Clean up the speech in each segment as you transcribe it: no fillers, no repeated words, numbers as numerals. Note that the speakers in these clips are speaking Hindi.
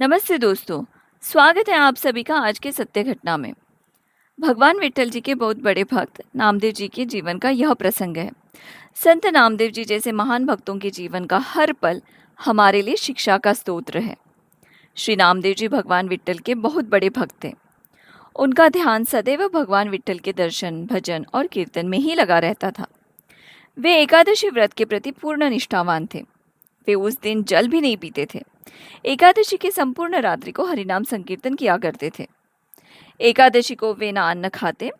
नमस्ते दोस्तों। स्वागत है आप सभी का आज के सत्य घटना में। भगवान विट्ठल जी के बहुत बड़े भक्त नामदेव जी के जीवन का यह प्रसंग है। संत नामदेव जी जैसे महान भक्तों के जीवन का हर पल हमारे लिए शिक्षा का स्तोत्र है। श्री नामदेव जी भगवान विट्ठल के बहुत बड़े भक्त थे। उनका ध्यान सदैव भगवान विट्ठल के दर्शन, भजन और कीर्तन में ही लगा रहता था। वे एकादशी व्रत के प्रति पूर्ण निष्ठावान थे। वे उस दिन जल भी नहीं पीते थे। एकादशी की संपूर्ण रात्रि को हरिनाम संकीर्तन किया करते थे। एकादशी को वे ना अन्न खाते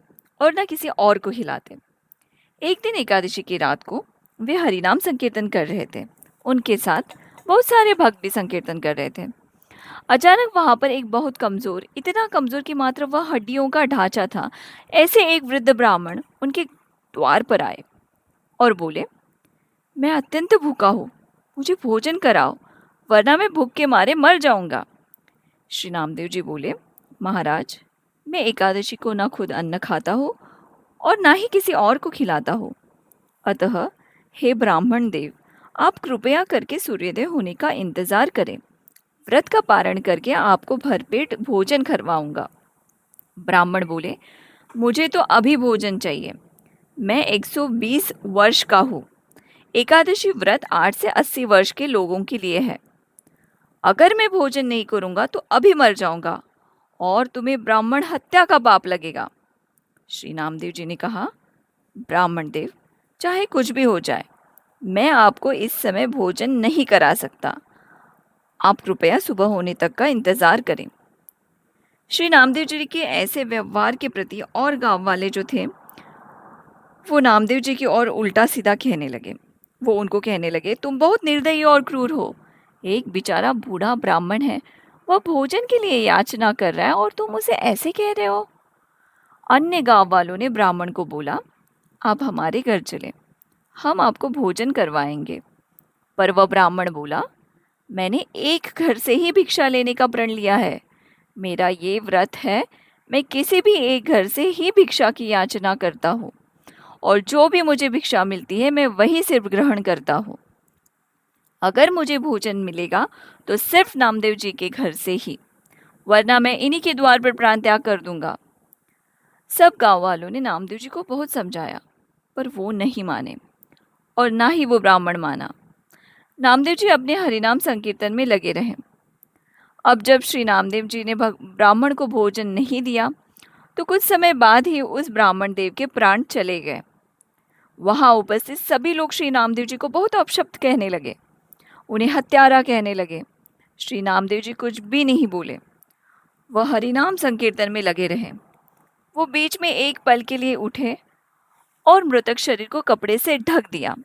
और न किसी और को खिलाते। एक दिन एकादशी की रात को वे हरिनाम संकीर्तन कर रहे थे। उनके साथ बहुत सारे भक्त भी संकीर्तन कर रहे थे। अचानक वहां पर एक बहुत कमजोर, इतना कमजोर कि मात्र वह हड्डियों का ढांचा था, ऐसे एक वृद्ध ब्राह्मण उनके द्वार पर आए और बोले, मैं अत्यंत भूखा हूँ, मुझे भोजन कराओ, वरना मैं भूख के मारे मर जाऊंगा। श्री नामदेव जी बोले, महाराज, मैं एकादशी को न खुद अन्न खाता हूँ और ना ही किसी और को खिलाता हूँ। अतः हे ब्राह्मण देव, आप कृपया करके सूर्योदय होने का इंतजार करें। व्रत का पारण करके आपको भरपेट भोजन करवाऊंगा। ब्राह्मण बोले, मुझे तो अभी भोजन चाहिए। मैं 120 वर्ष का हूँ। एकादशी व्रत 8 से 80 वर्ष के लोगों के लिए है। अगर मैं भोजन नहीं करूंगा तो अभी मर जाऊंगा और तुम्हें ब्राह्मण हत्या का पाप लगेगा। श्री नामदेव जी ने कहा, ब्राह्मण देव, चाहे कुछ भी हो जाए, मैं आपको इस समय भोजन नहीं करा सकता। आप कृपया सुबह होने तक का इंतजार करें। श्री नामदेव जी के ऐसे व्यवहार के प्रति और गांव वाले जो थे, वो नामदेव जी की ओर उल्टा सीधा कहने लगे। वो उनको कहने लगे, तुम बहुत निर्दयी और क्रूर हो। एक बेचारा बूढ़ा ब्राह्मण है, वह भोजन के लिए याचना कर रहा है और तुम उसे ऐसे कह रहे हो। अन्य गांव वालों ने ब्राह्मण को बोला, आप हमारे घर चले, हम आपको भोजन करवाएंगे। पर वह ब्राह्मण बोला, मैंने एक घर से ही भिक्षा लेने का प्रण लिया है। मेरा ये व्रत है, मैं किसी भी एक घर से ही भिक्षा की याचना करता हूँ और जो भी मुझे भिक्षा मिलती है मैं वही सिर्फ ग्रहण करता हूँ। अगर मुझे भोजन मिलेगा तो सिर्फ नामदेव जी के घर से ही, वरना मैं इन्हीं के द्वार पर प्राण त्याग कर दूंगा। सब गांव वालों ने नामदेव जी को बहुत समझाया, पर वो नहीं माने और ना ही वो ब्राह्मण माना। नामदेव जी अपने हरिनाम संकीर्तन में लगे रहे। अब जब श्री नामदेव जी ने ब्राह्मण को भोजन नहीं दिया तो कुछ समय बाद ही उस ब्राह्मण देव के प्राण चले गए। वहां उपस्थित सभी लोग श्री नामदेव जी को बहुत अपशब्द कहने लगे, उन्हें हत्यारा कहने लगे। श्री नामदेव जी कुछ भी नहीं बोले, वह हरिनाम संकीर्तन में लगे रहे। वो बीच में एक पल के लिए उठे और मृतक शरीर को कपड़े से ढक दिया।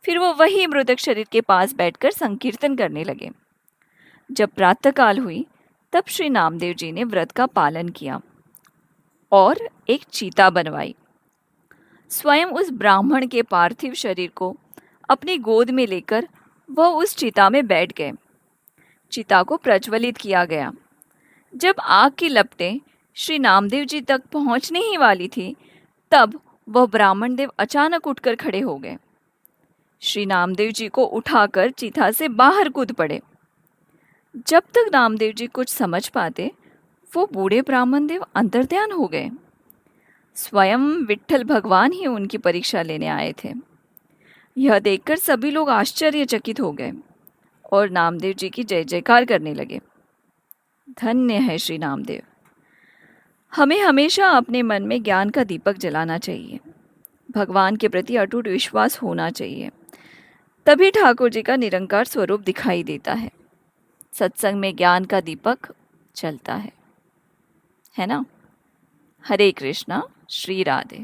फिर वो वही मृतक शरीर के पास बैठकर संकीर्तन करने लगे। जब प्रातःकाल हुई तब श्री नामदेव जी ने व्रत का पालन किया और एक चीता बनवाई। स्वयं उस ब्राह्मण के पार्थिव शरीर को अपनी गोद में लेकर वह उस चिता में बैठ गए। चिता को प्रज्वलित किया गया। जब आग की लपटें श्री नामदेव जी तक पहुंचने ही वाली थी, तब वह ब्राह्मण देव अचानक उठकर खड़े हो गए। श्री नामदेव जी को उठाकर चिता से बाहर कूद पड़े। जब तक नामदेव जी कुछ समझ पाते, वो बूढ़े ब्राह्मण देव अंतर्ध्यान हो गए। स्वयं विट्ठल भगवान ही उनकी परीक्षा लेने आए थे। यह देखकर सभी लोग आश्चर्यचकित हो गए और नामदेव जी की जय जयकार करने लगे। धन्य है श्री नामदेव। हमें हमेशा अपने मन में ज्ञान का दीपक जलाना चाहिए। भगवान के प्रति अटूट विश्वास होना चाहिए। तभी ठाकुर जी का निरंकार स्वरूप दिखाई देता है। सत्संग में ज्ञान का दीपक जलता है ना? हरे कृष्णा, श्री राधे।